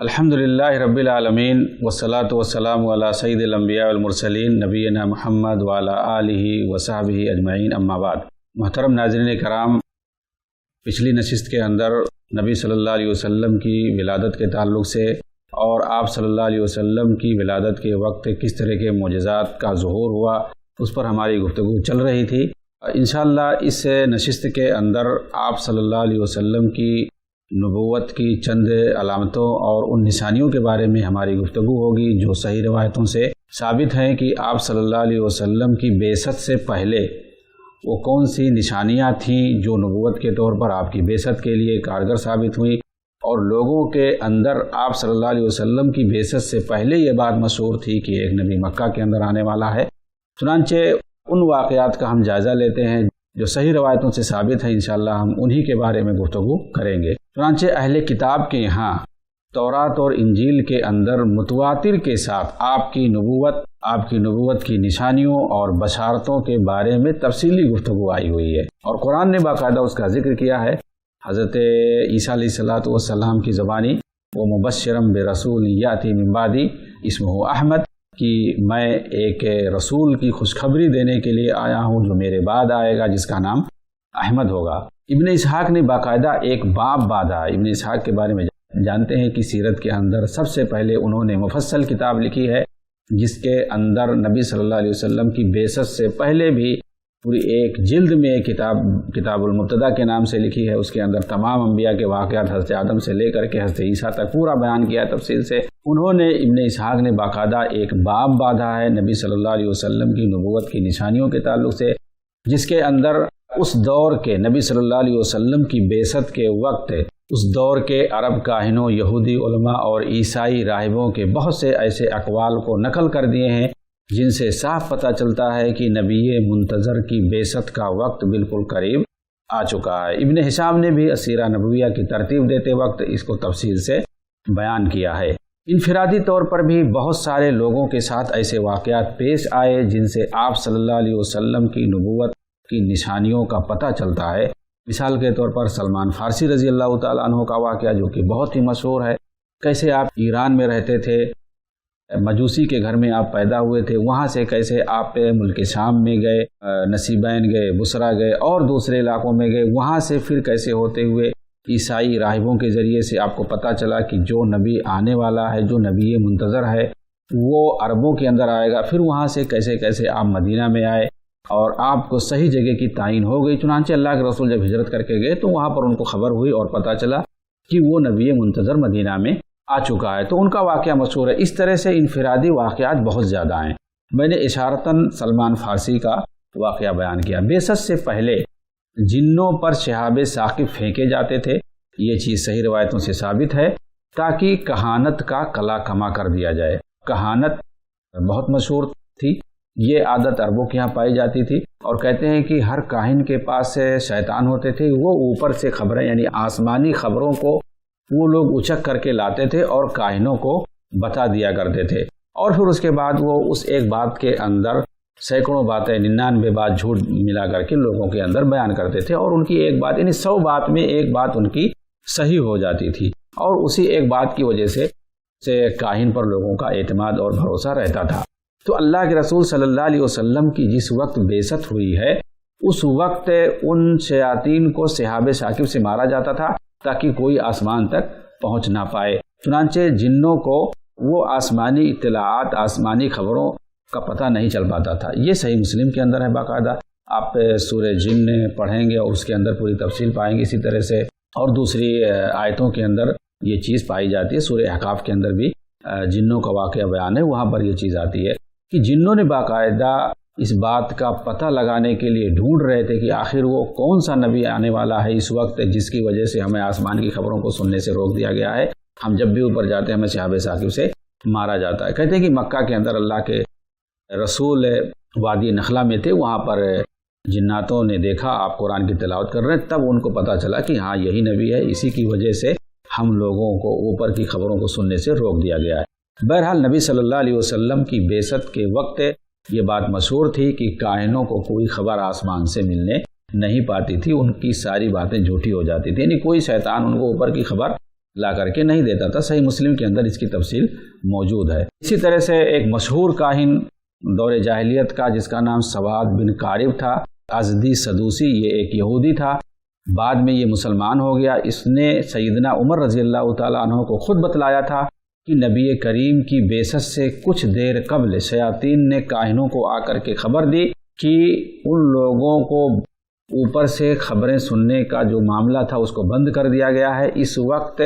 الحمدللہ رب العالمین والصلاة والسلام علی سید الانبیاء والمرسلین نبینا محمد وعلی آلہ وصحبہ اجمعین اما بعد۔ محترم ناظرین کرام، پچھلی نشست کے اندر نبی صلی اللہ علیہ وسلم کی ولادت کے تعلق سے اور آپ صلی اللہ علیہ وسلم کی ولادت کے وقت کس طرح کے معجزات کا ظہور ہوا اس پر ہماری گفتگو چل رہی تھی۔ انشاءاللہ اس نشست کے اندر آپ صلی اللہ علیہ وسلم کی نبوت کی چند علامتوں اور ان نشانیوں کے بارے میں ہماری گفتگو ہوگی جو صحیح روایتوں سے ثابت ہیں کہ آپ صلی اللہ علیہ وسلم کی بعثت سے پہلے وہ کون سی نشانیاں تھیں جو نبوت کے طور پر آپ کی بعثت کے لیے کارگر ثابت ہوئی، اور لوگوں کے اندر آپ صلی اللہ علیہ وسلم کی بعثت سے پہلے یہ بات مشہور تھی کہ ایک نبی مکہ کے اندر آنے والا ہے۔ چنانچہ ان واقعات کا ہم جائزہ لیتے ہیں جو صحیح روایتوں سے ثابت ہے، انشاءاللہ ہم انہی کے بارے میں گفتگو کریں گے۔ چنانچہ اہل کتاب کے یہاں تورات اور انجیل کے اندر متواتر کے ساتھ آپ کی نبوت کی نشانیوں اور بشارتوں کے بارے میں تفصیلی گفتگو آئی ہوئی ہے، اور قرآن نے باقاعدہ اس کا ذکر کیا ہے۔ حضرت عیسیٰ علیہ السلام کی زبانی وہ مبشرم برسول یاتی من بعدی اسمہ احمد کہ میں ایک رسول کی خوشخبری دینے کے لیے آیا ہوں جو میرے بعد آئے گا جس کا نام احمد ہوگا۔ ابن اسحاق نے باقاعدہ ایک باب باندھا۔ ابن اسحاق کے بارے میں جانتے ہیں کہ سیرت کے اندر سب سے پہلے انہوں نے مفصل کتاب لکھی ہے جس کے اندر نبی صلی اللہ علیہ وسلم کی بعثت سے پہلے بھی پوری ایک جلد میں کتاب المبتدا کے نام سے لکھی ہے۔ اس کے اندر تمام انبیاء کے واقعات حضرت آدم سے لے کر کے حضرت عیسیٰ تک پورا بیان کیا ہے تفصیل سے۔ انہوں نے ابن اسحاق نے باقاعدہ ایک باب باندھا ہے نبی صلی اللہ علیہ وسلم کی نبوت کی نشانیوں کے تعلق سے، جس کے اندر اس دور کے نبی صلی اللہ علیہ وسلم کی بعثت کے وقت اس دور کے عرب کاہنوں، یہودی علماء اور عیسائی راہبوں کے بہت سے ایسے اقوال کو نقل کر دیے ہیں جن سے صاف پتہ چلتا ہے کہ نبی منتظر کی بعثت کا وقت بالکل قریب آ چکا ہے۔ ابن ہشام نے بھی اسیرہ نبویہ کی ترتیب دیتے وقت اس کو تفصیل سے بیان کیا ہے۔ انفرادی طور پر بھی بہت سارے لوگوں کے ساتھ ایسے واقعات پیش آئے جن سے آپ صلی اللہ علیہ وسلم کی نبوت کی نشانیوں کا پتہ چلتا ہے۔ مثال کے طور پر سلمان فارسی رضی اللہ تعالیٰ عنہ کا واقعہ جو کہ بہت ہی مشہور ہے۔ کیسے آپ ایران میں رہتے تھے، مجوسی کے گھر میں آپ پیدا ہوئے تھے، وہاں سے کیسے آپ ملک شام میں گئے، نصیبین گئے، بصرہ گئے اور دوسرے علاقوں میں گئے، وہاں سے پھر کیسے ہوتے ہوئے عیسائی راہبوں کے ذریعے سے آپ کو پتہ چلا کہ جو نبی آنے والا ہے، جو نبی منتظر ہے وہ عربوں کے اندر آئے گا، پھر وہاں سے کیسے آپ مدینہ میں آئے اور آپ کو صحیح جگہ کی تعین ہو گئی۔ چنانچہ اللہ کے رسول جب ہجرت کر کے گئے تو وہاں پر ان کو خبر ہوئی اور پتہ چلا کہ وہ نبی منتظر مدینہ میں آ چکا ہے، تو ان کا واقعہ مشہور ہے۔ اس طرح سے انفرادی واقعات بہت زیادہ ہیں۔ میں نے اشارتاً سلمان فارسی کا واقعہ بیان کیا۔ بعثت سے پہلے جنوں پر شہاب ثاقب پھینکے جاتے تھے، یہ چیز صحیح روایتوں سے ثابت ہے، تاکہ کہانت کا کلا کما کر دیا جائے۔ کہانت بہت مشہور تھی، یہ عادت عربوں کے یہاں پائی جاتی تھی، اور کہتے ہیں کہ ہر کاہن کے پاس شیطان ہوتے تھے، وہ اوپر سے خبریں یعنی آسمانی خبروں کو وہ لوگ اچک کر کے لاتے تھے اور کاہنوں کو بتا دیا کرتے تھے، اور پھر اس کے بعد وہ اس ایک بات کے اندر سینکڑوں باتیں 99 بات جھوٹ ملا کر کے لوگوں کے اندر بیان کرتے تھے، اور ان کی ایک بات یعنی 100 بات میں ایک بات ان کی صحیح ہو جاتی تھی، اور اسی ایک بات کی وجہ سے کاہن پر لوگوں کا اعتماد اور بھروسہ رہتا تھا۔ تو اللہ کے رسول صلی اللہ علیہ وسلم کی جس وقت بعثت ہوئی ہے اس وقت ان شیاطین کو شہاب ثاقب سے مارا جاتا تھا تاکہ کوئی آسمان تک پہنچ نہ پائے۔ چنانچہ جنوں کو وہ آسمانی اطلاعات، آسمانی خبروں کا پتہ نہیں چل پاتا تھا۔ یہ صحیح مسلم کے اندر ہے باقاعدہ، آپ سورہ جن پڑھیں گے اور اس کے اندر پوری تفصیل پائیں گے۔ اسی طرح سے اور دوسری آیتوں کے اندر یہ چیز پائی جاتی ہے۔ سورہ احقاف کے اندر بھی جنوں کا واقعہ بیان ہے، وہاں پر یہ چیز آتی ہے کہ جنوں نے باقاعدہ اس بات کا پتہ لگانے کے لیے ڈھونڈ رہے تھے کہ آخر وہ کون سا نبی آنے والا ہے اس وقت جس کی وجہ سے ہمیں آسمان کی خبروں کو سننے سے روک دیا گیا ہے، ہم جب بھی اوپر جاتے ہیں ہمیں شہاب ثاقب سے مارا جاتا ہے۔ کہتے ہیں کہ مکہ کے اندر اللہ کے رسول وادی نخلا میں تھے، وہاں پر جناتوں نے دیکھا آپ قرآن کی تلاوت کر رہے ہیں، تب ان کو پتہ چلا کہ ہاں یہی نبی ہے، اسی کی وجہ سے ہم لوگوں کو اوپر کی خبروں کو سننے سے روک دیا گیا ہے۔ بہرحال نبی صلی اللہ علیہ وسلم کی بعثت کے وقت یہ بات مشہور تھی کہ کاہنوں کو کوئی خبر آسمان سے ملنے نہیں پاتی تھی، ان کی ساری باتیں جھوٹی ہو جاتی تھی، یعنی کوئی شیطان ان کو اوپر کی خبر لا کر کے نہیں دیتا تھا۔ صحیح مسلم کے اندر اس کی تفصیل موجود ہے۔ اسی طرح سے ایک مشہور کاہن دور جاہلیت کا جس کا نام سواد بن قارب تھا، ازدی سدوسی، یہ ایک یہودی تھا، بعد میں یہ مسلمان ہو گیا۔ اس نے سیدنا عمر رضی اللہ تعالیٰ عنہ کو خود بتلایا تھا کہ نبی کریم کی بعثت سے کچھ دیر قبل شیاطین نے کاہنوں کو آ کر کے خبر دی کہ ان لوگوں کو اوپر سے خبریں سننے کا جو معاملہ تھا اس کو بند کر دیا گیا ہے۔ اس وقت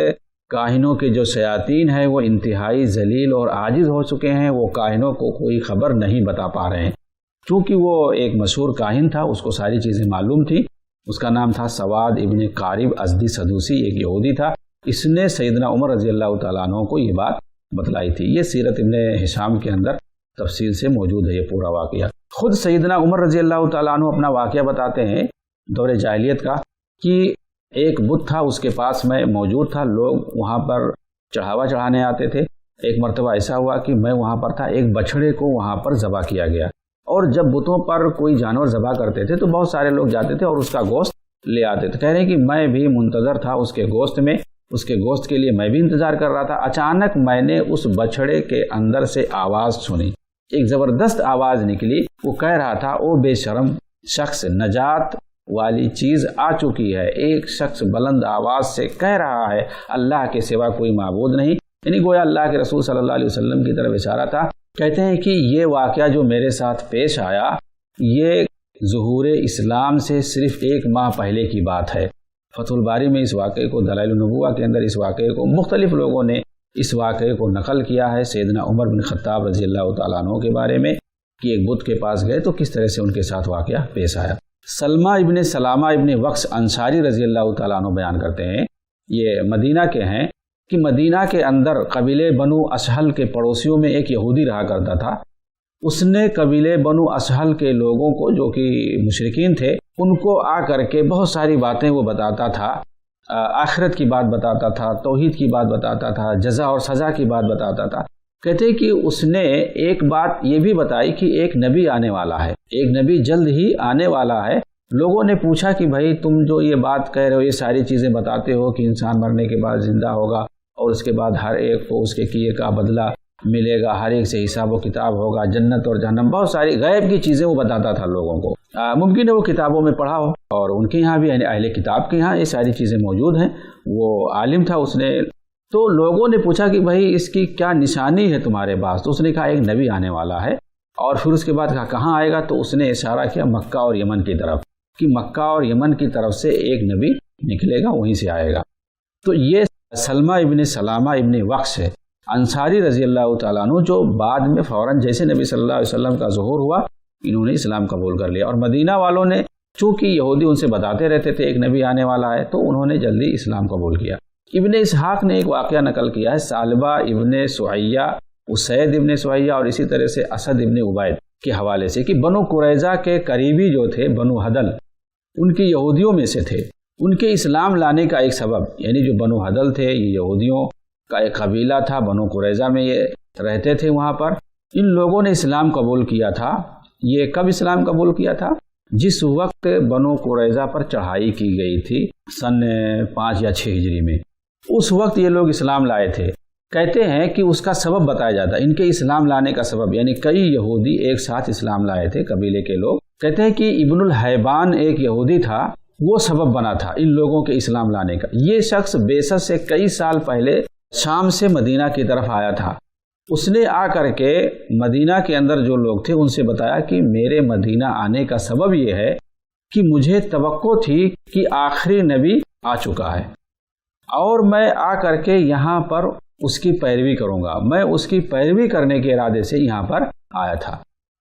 کاہنوں کے جو شیاطین ہیں وہ انتہائی ذلیل اور عاجز ہو چکے ہیں، وہ کاہنوں کو کوئی خبر نہیں بتا پا رہے ہیں۔ چونکہ وہ ایک مشہور کاہن تھا، اس کو ساری چیزیں معلوم تھی۔ اس کا نام تھا سواد ابن قارب ازدی سدوسی، ایک یہودی تھا۔ اس نے سیدنا عمر رضی اللہ تعالیٰ عنہ کو یہ بات بتلائی تھی۔ یہ سیرت ابن ہشام کے اندر تفصیل سے موجود ہے یہ پورا واقعہ۔ خود سیدنا عمر رضی اللہ تعالیٰ عنہ اپنا واقعہ بتاتے ہیں دور جاہلیت کا کہ ایک بت تھا اس کے پاس میں موجود تھا، لوگ وہاں پر چڑھاوا چڑھانے آتے تھے۔ ایک مرتبہ ایسا ہوا کہ میں وہاں پر تھا، ایک بچھڑے کو وہاں پر ذبح کیا گیا، اور جب بتوں پر کوئی جانور ذبح کرتے تھے تو بہت سارے لوگ جاتے تھے اور اس کا گوشت لے آتے تھے۔ کہہ رہے ہیں کہ میں بھی منتظر تھا اس کے گوشت کے لیے میں بھی انتظار کر رہا تھا۔ اچانک میں نے اس بچھڑے کے اندر سے آواز سنی، ایک زبردست آواز نکلی۔ وہ کہہ رہا تھا، او بے شرم شخص، نجات والی چیز آ چکی ہے۔ ایک شخص بلند آواز سے کہہ رہا ہے اللہ کے سوا کوئی معبود نہیں، یعنی گویا اللہ کے رسول صلی اللہ علیہ وسلم کی طرف اشارہ تھا۔ کہتے ہیں کہ یہ واقعہ جو میرے ساتھ پیش آیا یہ ظہور اسلام سے صرف 1 ماہ پہلے کی بات ہے۔ فتح الباری میں اس واقعے کو، دلائل النبوہ کے اندر اس واقعے کو مختلف لوگوں نے اس واقعے کو نقل کیا ہے سیدنا عمر بن خطاب رضی اللہ تعالیٰ عنہ کے بارے میں کہ ایک بت کے پاس گئے تو کس طرح سے ان کے ساتھ واقعہ پیش آیا۔ سلمہ ابن سلامہ ابن وقص انصاری رضی اللہ تعالیٰ عنہ بیان کرتے ہیں، یہ مدینہ کے ہیں، کہ مدینہ کے اندر قبیلے بنو اسہل کے پڑوسیوں میں ایک یہودی رہا کرتا تھا۔ اس نے قبیلے بنو اسہل کے لوگوں کو جو کہ مشرکین تھے ان کو آ کر کے بہت ساری باتیں وہ بتاتا تھا، آخرت کی بات بتاتا تھا، توحید کی بات بتاتا تھا، جزا اور سزا کی بات بتاتا تھا۔ کہتے کہ اس نے ایک بات یہ بھی بتائی کہ ایک نبی آنے والا ہے، ایک نبی جلد ہی آنے والا ہے۔ لوگوں نے پوچھا کہ بھائی تم جو یہ بات کہہ رہے ہو، یہ ساری چیزیں بتاتے ہو کہ انسان مرنے کے بعد زندہ ہوگا اور اس کے بعد ہر ایک کو اس کے کیے کا بدلہ ملے گا، ہر ایک سے حساب و کتاب ہوگا، جنت اور جہنم، بہت ساری غیب کی چیزیں وہ بتاتا تھا لوگوں کو۔ ممکن ہے وہ کتابوں میں پڑھا ہو، اور ان کے یہاں بھی یعنی اہل کتاب کے یہاں یہ ساری چیزیں موجود ہیں، وہ عالم تھا اس نے۔ تو لوگوں نے پوچھا کہ بھائی اس کی کیا نشانی ہے تمہارے پاس؟ تو اس نے کہا ایک نبی آنے والا ہے، اور پھر اس کے بعد کہا کہاں آئے گا؟ تو اس نے اشارہ کیا مکہ اور یمن کی طرف، کہ مکہ اور یمن کی طرف سے ایک نبی نکلے گا، وہیں سے آئے گا۔ تو یہ سلمہ ابن سلامہ ابن وقص ہے انصاری رضی اللہ تعالیٰ عنہ، جو بعد میں فوراً جیسے نبی صلی اللہ علیہ وسلم کا ظہور ہوا انہوں نے اسلام قبول کر لیا، اور مدینہ والوں نے چونکہ یہودی ان سے بتاتے رہتے تھے ایک نبی آنے والا ہے تو انہوں نے جلدی اسلام قبول کیا۔ ابن اسحاق نے ایک واقعہ نقل کیا ہے ثعلبہ ابن سعیہ، اسید ابن سعیہ اور اسی طرح سے اسد ابن عبید کے حوالے سے کہ بنو قریظہ کے قریبی جو تھے بنو حدل ان کے یہودیوں میں سے تھے، ان کے اسلام لانے کا ایک سبب، یعنی جو بنو حدل تھے یہ یہودیوں کا ایک قبیلہ تھا، بنو قریظہ میں یہ رہتے تھے وہاں پر، ان لوگوں نے اسلام قبول کیا تھا۔ یہ کب اسلام قبول کیا تھا؟ جس وقت بنو قریظہ پر چڑھائی کی گئی تھی سن 5 یا 6 ہجری میں، اس وقت یہ لوگ اسلام لائے تھے۔ کہتے ہیں کہ اس کا سبب بتایا جاتا ہے، ان کے اسلام لانے کا سبب، یعنی کئی یہودی ایک ساتھ اسلام لائے تھے قبیلے کے لوگ۔ کہتے ہیں کہ ابن الحیبان ایک یہودی تھا، وہ سبب بنا تھا ان لوگوں کے اسلام لانے کا۔ یہ شخص بعثت سے کئی سال پہلے شام سے مدینہ کی طرف آیا تھا۔ اس نے آ کر کے مدینہ کے اندر جو لوگ تھے ان سے بتایا کہ میرے مدینہ آنے کا سبب یہ ہے کہ مجھے توقع تھی کہ آخری نبی آ چکا ہے اور میں آ کر کے یہاں پر اس کی پیروی کروں گا، میں اس کی پیروی کرنے کے ارادے سے یہاں پر آیا تھا۔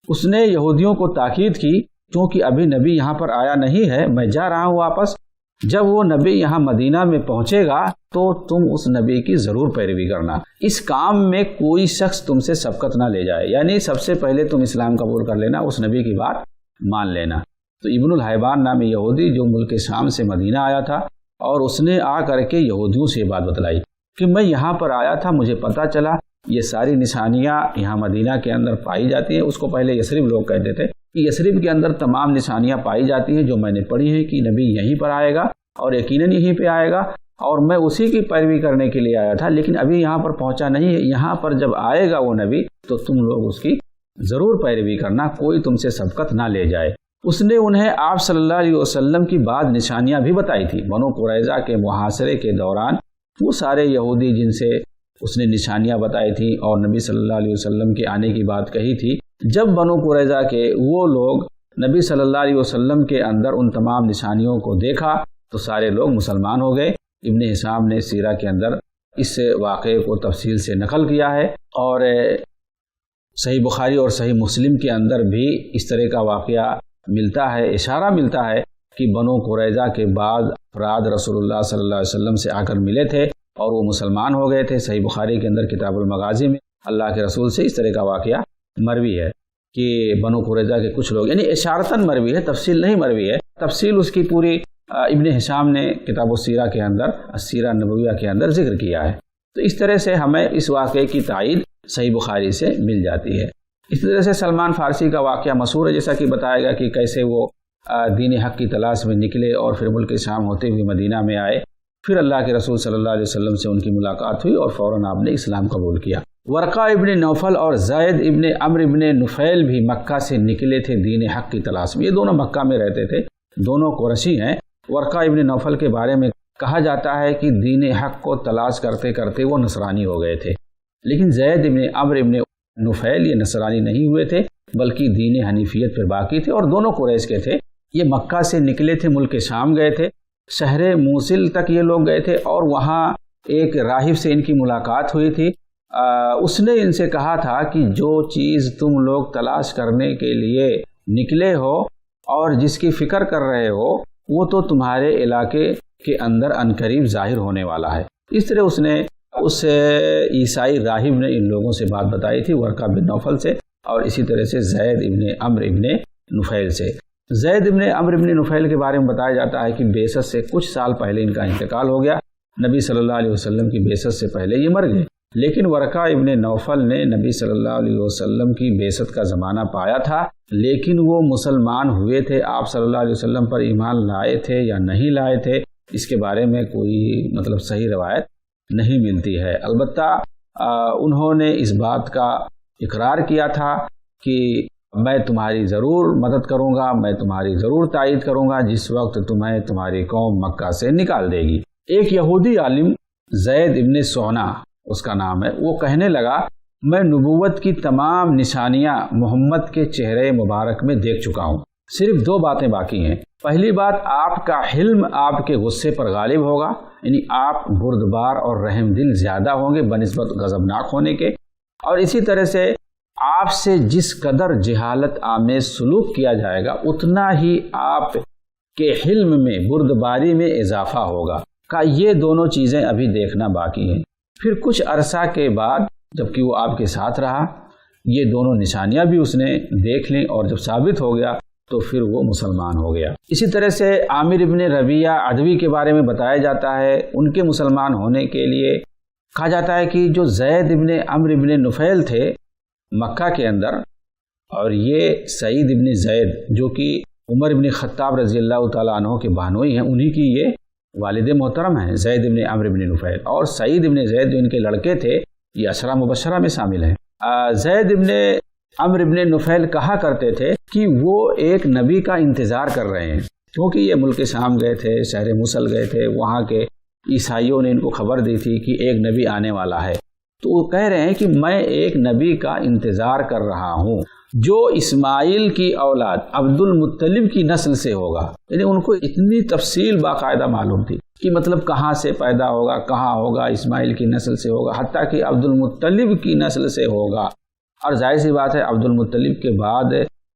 اس نے یہودیوں کو تاکید کی کیونکہ ابھی نبی یہاں پر آیا نہیں ہے، میں جا رہا ہوں واپس، جب وہ نبی یہاں مدینہ میں پہنچے گا تو تم اس نبی کی ضرور پیروی کرنا، اس کام میں کوئی شخص تم سے سبقت نہ لے جائے، یعنی سب سے پہلے تم اسلام قبول کر لینا، اس نبی کی بات مان لینا۔ تو ابن الحیبان نامی یہودی جو ملک شام سے مدینہ آیا تھا اور اس نے آ کر کے یہودیوں سے بات بتلائی کہ میں یہاں پر آیا تھا، مجھے پتہ چلا یہ ساری نشانیاں یہاں مدینہ کے اندر پائی جاتی ہیں۔ اس کو پہلے یثرب لوگ کہتے تھے کہ یثرب کے اندر تمام نشانیاں پائی جاتی ہیں جو میں نے پڑھی ہیں کہ نبی یہیں پر آئے گا اور یقیناً یہیں پہ آئے گا، اور میں اسی کی پیروی کرنے کے لیے آیا تھا، لیکن ابھی یہاں پر پہنچا نہیں ہے، یہاں پر جب آئے گا وہ نبی تو تم لوگ اس کی ضرور پیروی کرنا، کوئی تم سے سبقت نہ لے جائے۔ اس نے انہیں آپ صلی اللہ علیہ وسلم کی بعض نشانیاں بھی بتائی تھی۔ بنو قریظہ کے محاصرے کے دوران وہ سارے یہودی جن سے اس نے نشانیاں بتائی تھی اور نبی صلی اللہ علیہ وسلم کے آنے کی بات کہی تھی، جب بنو قریظہ کے وہ لوگ نبی صلی اللہ علیہ وسلم کے اندر ان تمام نشانیوں کو دیکھا تو سارے لوگ مسلمان ہو گئے۔ ابن ہشام نے سیرہ کے اندر اس واقعے کو تفصیل سے نقل کیا ہے، اور صحیح بخاری اور صحیح مسلم کے اندر بھی اس طرح کا واقعہ ملتا ہے، اشارہ ملتا ہے کہ بنو قریظہ کے بعد افراد رسول اللہ صلی اللہ علیہ وسلم سے آ کر ملے تھے اور وہ مسلمان ہو گئے تھے۔ صحیح بخاری کے اندر کتاب المغازی میں اللہ کے رسول سے اس طرح کا واقعہ مروی ہے کہ بنو قریظہ کے کچھ لوگ، یعنی اشارتاً مروی ہے، تفصیل نہیں مروی ہے، تفصیل اس کی پوری ابن ہشام نے کتاب السیرہ کے اندر، السیرہ نبویہ کے اندر ذکر کیا ہے۔ تو اس طرح سے ہمیں اس واقعے کی تائید صحیح بخاری سے مل جاتی ہے۔ اس طرح سے سلمان فارسی کا واقعہ مشہور ہے، جیسا کہ بتایا گیا کہ کیسے وہ دین حق کی تلاش میں نکلے اور پھر ملک شام ہوتے ہوئے مدینہ میں آئے، پھر اللہ کے رسول صلی اللہ علیہ وسلم سے ان کی ملاقات ہوئی اور فوراً آپ نے اسلام قبول کیا۔ ورقہ ابن نوفل اور زید ابن عمرو ابن نفیل بھی مکہ سے نکلے تھے دین حق کی تلاش میں، یہ دونوں مکہ میں رہتے تھے، دونوں قریشی ہیں۔ ورقہ ابن نوفل کے بارے میں کہا جاتا ہے کہ دین حق کو تلاش کرتے کرتے وہ نصرانی ہو گئے تھے، لیکن زید ابن عمرو ابن نفیل یہ نصرانی نہیں ہوئے تھے بلکہ دین حنیفیت پر باقی تھے، اور دونوں قریش کے تھے۔ یہ مکہ سے نکلے تھے، ملک شام گئے تھے، شہر موصل تک یہ لوگ گئے تھے، اور وہاں ایک راہب سے ان کی ملاقات ہوئی تھی۔ اس نے ان سے کہا تھا کہ جو چیز تم لوگ تلاش کرنے کے لیے نکلے ہو اور جس کی فکر کر رہے ہو وہ تو تمہارے علاقے کے اندر عنقریب ظاہر ہونے والا ہے۔ اس طرح اس نے اس عیسائی راہب نے ان لوگوں سے بات بتائی تھی، ورقہ بن نوفل سے، اور اسی طرح سے زید ابن عمرو ابن نفیل سے۔ زید ابن عمرو ابن نفیل کے بارے میں بتایا جاتا ہے کہ بعثت سے کچھ سال پہلے ان کا انتقال ہو گیا، نبی صلی اللہ علیہ وسلم کی بعثت سے پہلے یہ مر گئے، لیکن ورقہ ابن نوفل نے نبی صلی اللہ علیہ وسلم کی بعثت کا زمانہ پایا تھا، لیکن وہ مسلمان ہوئے تھے، آپ صلی اللہ علیہ وسلم پر ایمان لائے تھے یا نہیں لائے تھے، اس کے بارے میں کوئی صحیح روایت نہیں ملتی ہے۔ البتہ انہوں نے اس بات کا اقرار کیا تھا کہ میں تمہاری ضرور مدد کروں گا، میں تمہاری ضرور تائید کروں گا جس وقت تمہیں تمہاری قوم مکہ سے نکال دے گی۔ ایک یہودی عالم زید ابن سونا اس کا نام ہے، وہ کہنے لگا میں نبوت کی تمام نشانیاں محمد کے چہرے مبارک میں دیکھ چکا ہوں، صرف 2 باتیں باقی ہیں۔ پہلی بات، آپ کا حلم آپ کے غصے پر غالب ہوگا، یعنی آپ بردبار اور رحم دل زیادہ ہوں گے بنسبت غضبناک ہونے کے، اور اسی طرح سے آپ سے جس قدر جہالت آمیز سلوک کیا جائے گا اتنا ہی آپ کے حلم میں، بردباری میں اضافہ ہوگا۔ یہ دونوں چیزیں ابھی دیکھنا باقی ہیں۔ پھر کچھ عرصہ کے بعد جبکہ وہ آپ کے ساتھ رہا، یہ دونوں نشانیاں بھی اس نے دیکھ لیں، اور جب ثابت ہو گیا تو پھر وہ مسلمان ہو گیا۔ اسی طرح سے عامر ابن ربیعہ عدوی کے بارے میں بتایا جاتا ہے، ان کے مسلمان ہونے کے لیے کہا جاتا ہے کہ جو زید ابن عمرو ابن نفیل تھے مکہ کے اندر، اور یہ سعید ابن زید جو کہ عمر ابن خطاب رضی اللہ تعالیٰ عنہ کے بہنوئی ہیں، انہی کی یہ والد محترم ہیں، زید ابن عمرو ابن نفیل، اور سعید ابن زید جو ان کے لڑکے تھے یہ عشرہ مبشرہ میں شامل ہیں۔ زید ابن عمرو ابن نفیل کہا کرتے تھے کہ وہ ایک نبی کا انتظار کر رہے ہیں، کیونکہ یہ ملک شام گئے تھے، شہر موصل گئے تھے، وہاں کے عیسائیوں نے ان کو خبر دی تھی کہ ایک نبی آنے والا ہے، تو وہ کہہ رہے ہیں کہ میں ایک نبی کا انتظار کر رہا ہوں جو اسماعیل کی اولاد عبد المطلب کی نسل سے ہوگا۔ یعنی ان کو اتنی تفصیل باقاعدہ معلوم تھی کہ مطلب کہاں سے پیدا ہوگا، کہاں ہوگا، اسماعیل کی نسل سے ہوگا، حتیٰ کہ عبد المطلب کی نسل سے ہوگا۔ اور ظاہر سی بات ہے عبد المطلب کے بعد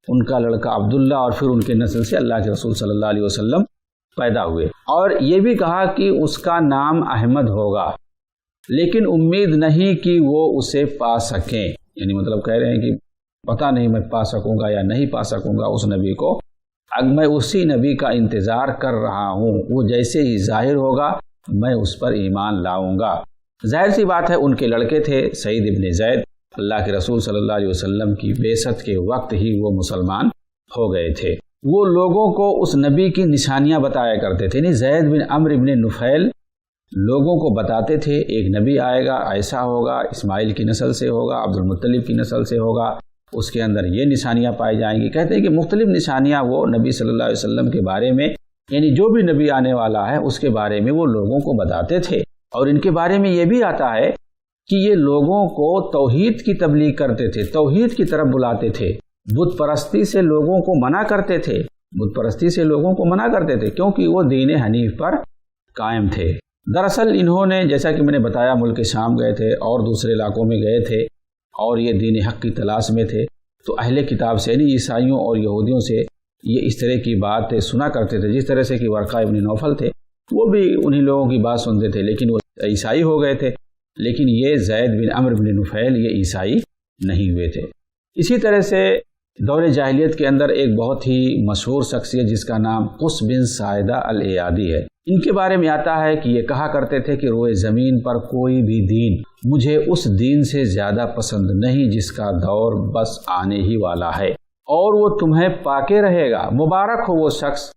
ان کا لڑکا عبداللہ اور پھر ان کے نسل سے اللہ کے رسول صلی اللہ علیہ وسلم پیدا ہوئے، اور یہ بھی کہا کہ اس کا نام احمد ہوگا، لیکن امید نہیں کہ وہ اسے پا سکیں، یعنی مطلب کہہ رہے ہیں کہ پتہ نہیں میں پا سکوں گا یا نہیں پا سکوں گا اس نبی کو، اب میں اسی نبی کا انتظار کر رہا ہوں، وہ جیسے ہی ظاہر ہوگا میں اس پر ایمان لاؤں گا۔ ظاہر سی بات ہے ان کے لڑکے تھے سعید ابن زید، اللہ کے رسول صلی اللہ علیہ وسلم کی بعثت کے وقت ہی وہ مسلمان ہو گئے تھے۔ وہ لوگوں کو اس نبی کی نشانیاں بتایا کرتے تھے، یعنی زید بن عمرو بن نفیل لوگوں کو بتاتے تھے ایک نبی آئے گا، ایسا ہوگا، اسماعیل کی نسل سے ہوگا، عبد المطلب کی نسل سے ہوگا، اس کے اندر یہ نشانیاں پائی جائیں گی۔ کہتے ہیں کہ مختلف نشانیاں وہ نبی صلی اللہ علیہ وسلم کے بارے میں، یعنی جو بھی نبی آنے والا ہے اس کے بارے میں وہ لوگوں کو بتاتے تھے۔ اور ان کے بارے میں یہ بھی آتا ہے کہ یہ لوگوں کو توحید کی تبلیغ کرتے تھے، توحید کی طرف بلاتے تھے، بت پرستی سے لوگوں کو منع کرتے تھے، بت پرستی سے لوگوں کو منع کرتے تھے، کیونکہ وہ دین حنیف پر قائم تھے۔ دراصل انہوں نے، جیسا کہ میں نے بتایا، ملک شام گئے تھے اور دوسرے علاقوں میں گئے تھے اور یہ دین حق کی تلاش میں تھے، تو اہل کتاب سے یعنی عیسائیوں اور یہودیوں سے یہ اس طرح کی بات سنا کرتے تھے، جس طرح سے کہ ورقہ ابن نوفل تھے، وہ بھی انہی لوگوں کی بات سنتے تھے، لیکن وہ عیسائی ہو گئے تھے۔ لیکن یہ زید بن عمرو بن نفیل یہ عیسائی نہیں ہوئے تھے۔ اسی طرح سے دور جاہلیت کے اندر ایک بہت ہی مشہور شخصیت جس کا نام قس بن ساعدہ الایادی ہے، ان کے بارے میں آتا ہے کہ یہ کہا کرتے تھے کہ روئے زمین پر کوئی بھی دین مجھے اس دین سے زیادہ پسند نہیں جس کا دور بس آنے ہی والا ہے، اور وہ تمہیں پاکے رہے گا۔ مبارک ہو وہ شخص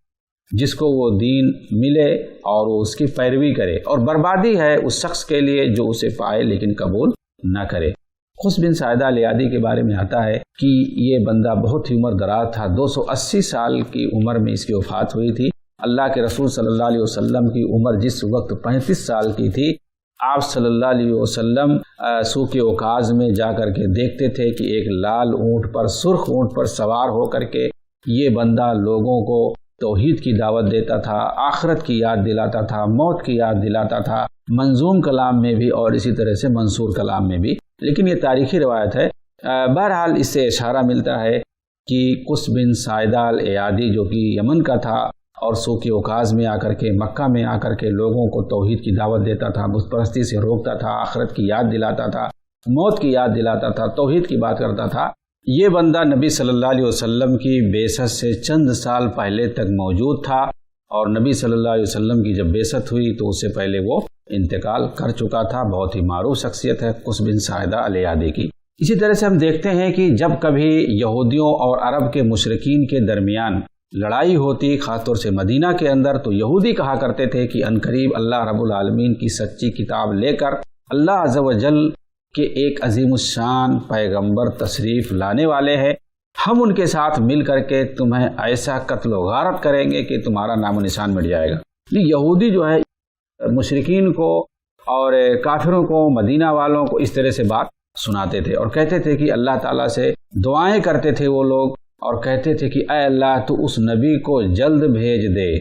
جس کو وہ دین ملے اور وہ اس کی پیروی کرے، اور بربادی ہے اس شخص کے لیے جو اسے پائے لیکن قبول نہ کرے۔ قس بن ساعدہ الایادی کے بارے میں آتا ہے کہ یہ بندہ بہت ہی عمر دراز تھا، 280 سال کی عمر میں اس کی وفات ہوئی تھی۔ اللہ کے رسول صلی اللہ علیہ وسلم کی عمر جس وقت 35 سال کی تھی، آپ صلی اللہ علیہ وسلم سوق اوکاز میں جا کر کے دیکھتے تھے کہ ایک لال اونٹ پر، سرخ اونٹ پر سوار ہو کر کے یہ بندہ لوگوں کو توحید کی دعوت دیتا تھا، آخرت کی یاد دلاتا تھا، موت کی یاد دلاتا تھا، منظوم کلام میں بھی اور اسی طرح سے منصور کلام میں بھی۔ لیکن یہ تاریخی روایت ہے۔ بہرحال اس سے اشارہ ملتا ہے کہ قس بن ساعدہ الایادی جو کہ یمن کا تھا اور سوق اوکاز میں آ کر کے، مکہ میں آ کر کے لوگوں کو توحید کی دعوت دیتا تھا، بت پرستی سے روکتا تھا، آخرت کی یاد دلاتا تھا، موت کی یاد دلاتا تھا، توحید کی بات کرتا تھا۔ یہ بندہ نبی صلی اللہ علیہ وسلم کی بعثت سے چند سال پہلے تک موجود تھا، اور نبی صلی اللہ علیہ وسلم کی جب بعثت ہوئی تو اس سے پہلے وہ انتقال کر چکا تھا۔ بہت ہی معروف شخصیت ہے قس بن ساعدہ الایادی کی۔ اسی طرح سے ہم دیکھتے ہیں کہ جب کبھی یہودیوں اور عرب کے مشرکین کے درمیان لڑائی ہوتی، خاص طور سے مدینہ کے اندر، تو یہودی کہا کرتے تھے کہ عنقریب اللہ رب العالمین کی سچی کتاب لے کر اللہ عز و جل کے ایک عظیم الشان پیغمبر تشریف لانے والے ہیں، ہم ان کے ساتھ مل کر کے تمہیں ایسا قتل و غارت کریں گے کہ تمہارا نام و نشان مٹ جائے گا۔ یہودی جو ہے مشرکین کو اور کافروں کو، مدینہ والوں کو اس طرح سے بات سناتے تھے اور کہتے تھے کہ اللہ تعالیٰ سے دعائیں کرتے تھے وہ لوگ، اور کہتے تھے کہ اے اللہ تو اس نبی کو جلد بھیج دے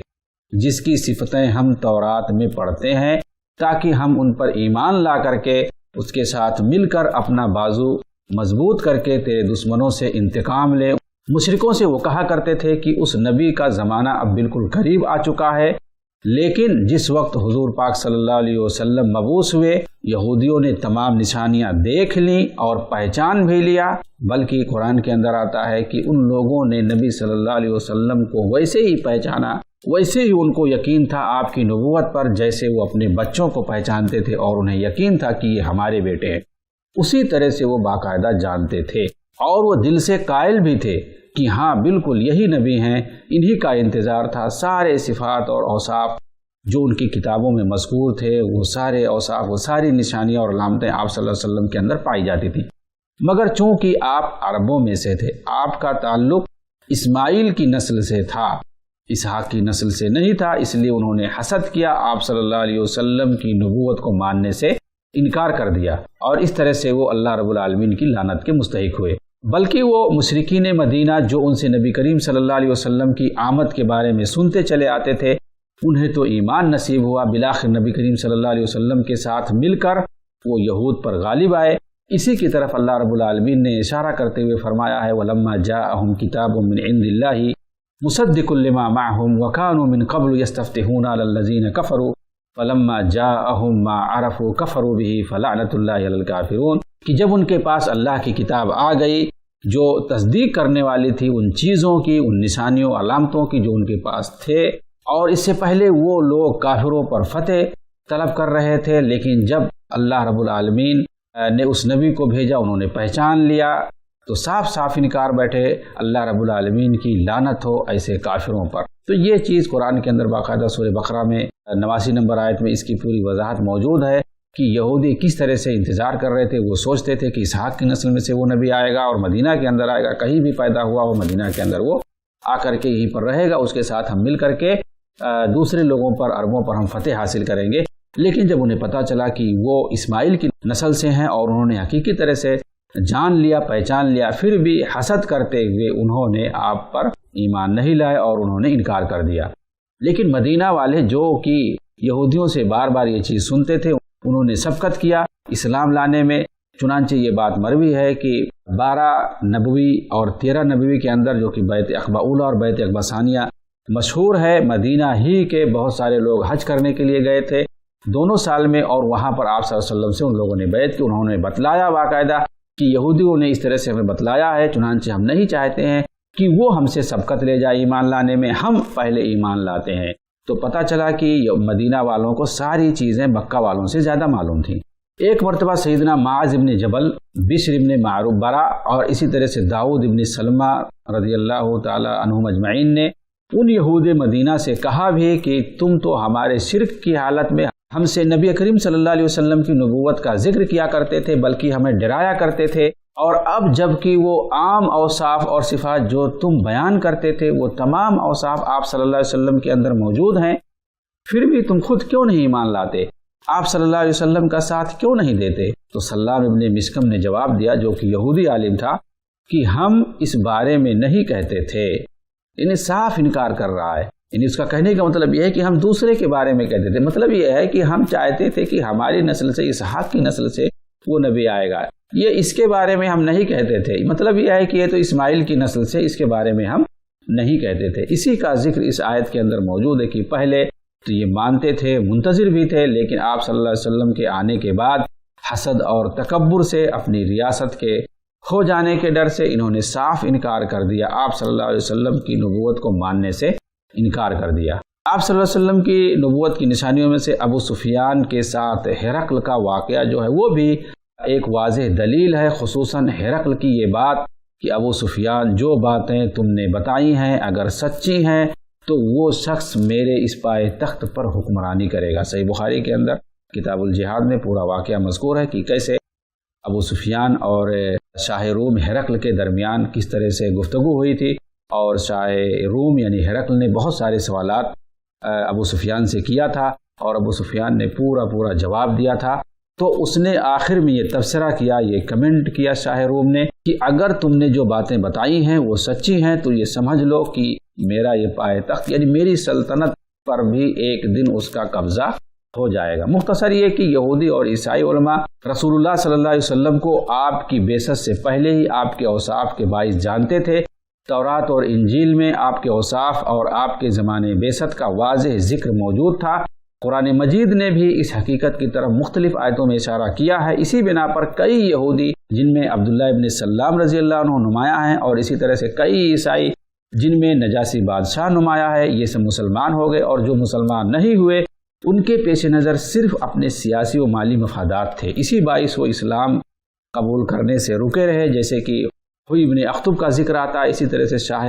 جس کی صفتیں ہم تورات میں پڑھتے ہیں، تاکہ ہم ان پر ایمان لا کر کے اس کے ساتھ مل کر اپنا بازو مضبوط کر کے تیرے دشمنوں سے انتقام لیں۔ مشرکوں سے وہ کہا کرتے تھے کہ اس نبی کا زمانہ اب بالکل قریب آ چکا ہے، لیکن جس وقت حضور پاک صلی اللہ علیہ وسلم مبعوث ہوئے، یہودیوں نے تمام نشانیاں دیکھ لیں اور پہچان بھی لیا، بلکہ قرآن کے اندر آتا ہے کہ ان لوگوں نے نبی صلی اللہ علیہ وسلم کو ویسے ہی پہچانا، ویسے ہی ان کو یقین تھا آپ کی نبوت پر جیسے وہ اپنے بچوں کو پہچانتے تھے، اور انہیں یقین تھا کہ یہ ہمارے بیٹے ہیں، اسی طرح سے وہ باقاعدہ جانتے تھے، اور وہ دل سے قائل بھی تھے کہ ہاں بالکل یہی نبی ہیں، انہی کا انتظار تھا۔ سارے صفات اور اوصاف جو ان کی کتابوں میں مذکور تھے، وہ سارے اوصاف، وہ ساری نشانیاں اور علامتیں آپ صلی اللہ علیہ وسلم کے اندر پائی جاتی تھی۔ مگر چونکہ آپ عربوں میں سے تھے، آپ کا تعلق اسماعیل کی نسل سے تھا، اسحاق کی نسل سے نہیں تھا، اس لیے انہوں نے حسد کیا، آپ صلی اللہ علیہ وسلم کی نبوت کو ماننے سے انکار کر دیا، اور اس طرح سے وہ اللہ رب العالمین کی لعنت کے مستحق ہوئے۔ بلکہ وہ مشرکین مدینہ جو ان سے نبی کریم صلی اللہ علیہ وسلم کی آمد کے بارے میں سنتے چلے آتے تھے، انہیں تو ایمان نصیب ہوا، بالآخر نبی کریم صلی اللہ علیہ وسلم کے ساتھ مل کر وہ یہود پر غالب آئے۔ اسی کی طرف اللہ رب العالمین نے اشارہ کرتے ہوئے فرمایا ہے وَلَمَّا جَاءَهُمْ كِتَابٌ مِّنْ عِندِ اللَّهِ مُصَدِّقٌ لِّمَا مَعَهُمْ وَكَانُوا مِن قَبْلُ يَسْتَفْتِحُونَ عَلَى الَّذِينَ كَفَرُوا فَلَمَّا جَاءَهُم مَّا عَرَفُوا كَفَرُوا بِهِ فَلَعْنَةُ اللَّهِ عَلَى الْكَافِرِينَ، کہ جب ان کے پاس اللہ کی کتاب آ گئی جو تصدیق کرنے والی تھی ان چیزوں کی، ان نشانیوں علامتوں کی جو ان کے پاس تھے، اور اس سے پہلے وہ لوگ کافروں پر فتح طلب کر رہے تھے، لیکن جب اللہ رب العالمین نے اس نبی کو بھیجا انہوں نے پہچان لیا، تو صاف صاف انکار بیٹھے، اللہ رب العالمین کی لعنت ہو ایسے کافروں پر۔ تو یہ چیز قرآن کے اندر باقاعدہ سورہ بقرہ میں 89 نمبر آیت میں اس کی پوری وضاحت موجود ہے کہ یہودی کس طرح سے انتظار کر رہے تھے۔ وہ سوچتے تھے کہ اسحاق کی نسل میں سے وہ نبی آئے گا اور مدینہ کے اندر آئے گا، کہیں بھی پیدا ہوا وہ مدینہ کے اندر وہ آ کر کے یہیں پر رہے گا، اس کے ساتھ ہم مل کر کے دوسرے لوگوں پر، عربوں پر ہم فتح حاصل کریں گے۔ لیکن جب انہیں پتہ چلا کہ وہ اسماعیل کی نسل سے ہیں اور انہوں نے حقیقی طرح سے جان لیا، پہچان لیا، پھر بھی حسد کرتے ہوئے انہوں نے آپ پر ایمان نہیں لائے اور انہوں نے انکار کر دیا۔ لیکن مدینہ والے جو کہ یہودیوں سے بار بار یہ چیز سنتے تھے، انہوں نے سبقت کیا اسلام لانے میں۔ چنانچہ یہ بات مروی ہے کہ 12 نبوی اور 13 نبوی کے اندر، جو کہ بیعت عقبہ اولی اور بیعت عقبہ ثانیہ مشہور ہے، مدینہ ہی کے بہت سارے لوگ حج کرنے کے لیے گئے تھے دونوں سال میں، اور وہاں پر آپ صلی اللہ علیہ وسلم سے ان لوگوں نے بیعت کی۔ انہوں نے بتلایا باقاعدہ کہ یہودیوں نے اس طرح سے ہمیں بتلایا ہے، چنانچہ ہم نہیں چاہتے ہیں کہ وہ ہم سے سبقت لے جائے ایمان لانے میں، ہم پہلے ایمان لاتے ہیں۔ تو پتہ چلا کہ مدینہ والوں کو ساری چیزیں مکہ والوں سے زیادہ معلوم تھیں۔ ایک مرتبہ سیدنا معاذ ابن جبل، بشر ابن معروف برا اور اسی طرح سے داؤد ابن سلمہ رضی اللہ تعالی عنہم اجمعین نے ان یہود مدینہ سے کہا بھی کہ تم تو ہمارے شرک کی حالت میں ہم سے نبی کریم صلی اللہ علیہ وسلم کی نبوت کا ذکر کیا کرتے تھے، بلکہ ہمیں ڈرایا کرتے تھے، اور اب جب کہ وہ عام اوصاف اور صفات جو تم بیان کرتے تھے وہ تمام اوصاف آپ صلی اللہ علیہ وسلم کے اندر موجود ہیں، پھر بھی تم خود کیوں نہیں ایمان لاتے؟ آپ صلی اللہ علیہ وسلم کا ساتھ کیوں نہیں دیتے؟ تو سلام ابن مسکم نے جواب دیا، جو کہ یہودی عالم تھا، کہ ہم اس بارے میں نہیں کہتے تھے۔ انہیں صاف انکار کر رہا ہے، اس کا کہنے کا مطلب یہ ہے کہ ہم دوسرے کے بارے میں کہتے تھے، مطلب یہ ہے کہ ہم چاہتے تھے کہ ہماری نسل سے، اسحاق کی نسل سے وہ نبی آئے گا، یہ اس کے بارے میں ہم نہیں کہتے تھے۔ مطلب یہ ہے کہ یہ تو اسماعیل کی نسل سے، اس کے بارے میں ہم نہیں کہتے تھے۔ اسی کا ذکر اس آیت کے اندر موجود ہے کہ پہلے تو یہ مانتے تھے، منتظر بھی تھے، لیکن آپ صلی اللہ علیہ وسلم کے آنے کے بعد حسد اور تکبر سے، اپنی ریاست کے کھو جانے کے ڈر سے انہوں نے صاف انکار کر دیا، آپ صلی اللہ علیہ وسلم کی نبوت کو ماننے سے انکار کر دیا۔ آپ صلی اللہ علیہ وسلم کی نبوت کی نشانیوں میں سے ابو سفیان کے ساتھ ہرقل کا واقعہ جو ہے وہ بھی ایک واضح دلیل ہے، خصوصاً ہرقل کی یہ بات کہ ابو سفیان جو باتیں تم نے بتائی ہیں اگر سچی ہیں تو وہ شخص میرے اس پائے تخت پر حکمرانی کرے گا۔ صحیح بخاری کے اندر کتاب الجہاد میں پورا واقعہ مذکور ہے کہ کیسے ابو سفیان اور شاہ روم ہرقل کے درمیان کس طرح سے گفتگو ہوئی تھی، اور شاہ روم یعنی ہرقل نے بہت سارے سوالات ابو سفیان سے کیا تھا، اور ابو سفیان نے پورا جواب دیا تھا۔ تو اس نے آخر میں یہ تبصرہ کیا، یہ کمنٹ کیا شاہ روم نے کہ اگر تم نے جو باتیں بتائی ہیں وہ سچی ہیں تو یہ سمجھ لو کہ میرا یہ پائے تخت یعنی میری سلطنت پر بھی ایک دن اس کا قبضہ ہو جائے گا۔ مختصر یہ کہ یہودی اور عیسائی علماء رسول اللہ صلی اللہ علیہ وسلم کو آپ کی بعثت سے پہلے ہی آپ کے اوصاف کے باعث جانتے تھے۔ تورات اور انجیل میں آپ کے اوصاف اور آپ کے زمانے بعثت کا واضح ذکر موجود تھا۔ قرآن مجید نے بھی اس حقیقت کی طرف مختلف آیتوں میں اشارہ کیا ہے۔ اسی بنا پر کئی یہودی جن میں عبداللہ ابن سلام رضی اللہ عنہ نمایاں ہیں، اور اسی طرح سے کئی عیسائی جن میں نجاسی بادشاہ نمایاں ہے، یہ سب مسلمان ہو گئے، اور جو مسلمان نہیں ہوئے ان کے پیش نظر صرف اپنے سیاسی و مالی مفادات تھے، اسی باعث وہ اسلام قبول کرنے سے رکے رہے۔ جیسے کہ ہوئی ابن اخطب کا ذکر آتا ہے، اسی طرح سے شاہ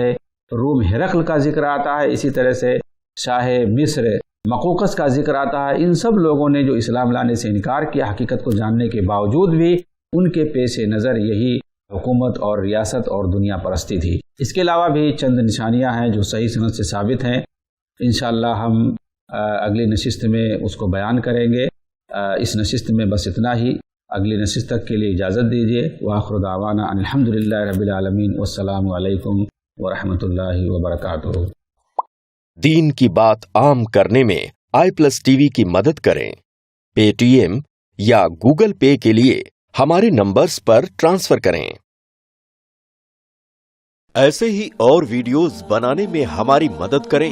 روم ہرقل کا ذکر آتا ہے، اسی طرح سے شاہ مصر مقوقس کا ذکر آتا ہے۔ ان سب لوگوں نے جو اسلام لانے سے انکار کیا، حقیقت کو جاننے کے باوجود بھی ان کے پیش نظر یہی حکومت اور ریاست اور دنیا پرستی تھی۔ اس کے علاوہ بھی چند نشانیاں ہیں جو صحیح سند سے ثابت ہیں، انشاءاللہ ہم اگلی نشست میں اس کو بیان کریں گے۔ اس نشست میں بس اتنا ہی، اگلی نشست تک کے لیے اجازت دیجیے۔ وآخر دعوانا ان الحمدللہ رب العالمین، والسلام علیکم ورحمۃ اللہ وبرکاتہ۔ دین کی بات عام کرنے میں i+ TV کی مدد کریں۔ پے ٹی ایم یا گوگل پے کے لیے ہمارے نمبرز پر ٹرانسفر کریں۔ ایسے ہی اور ویڈیوز بنانے میں ہماری مدد کریں۔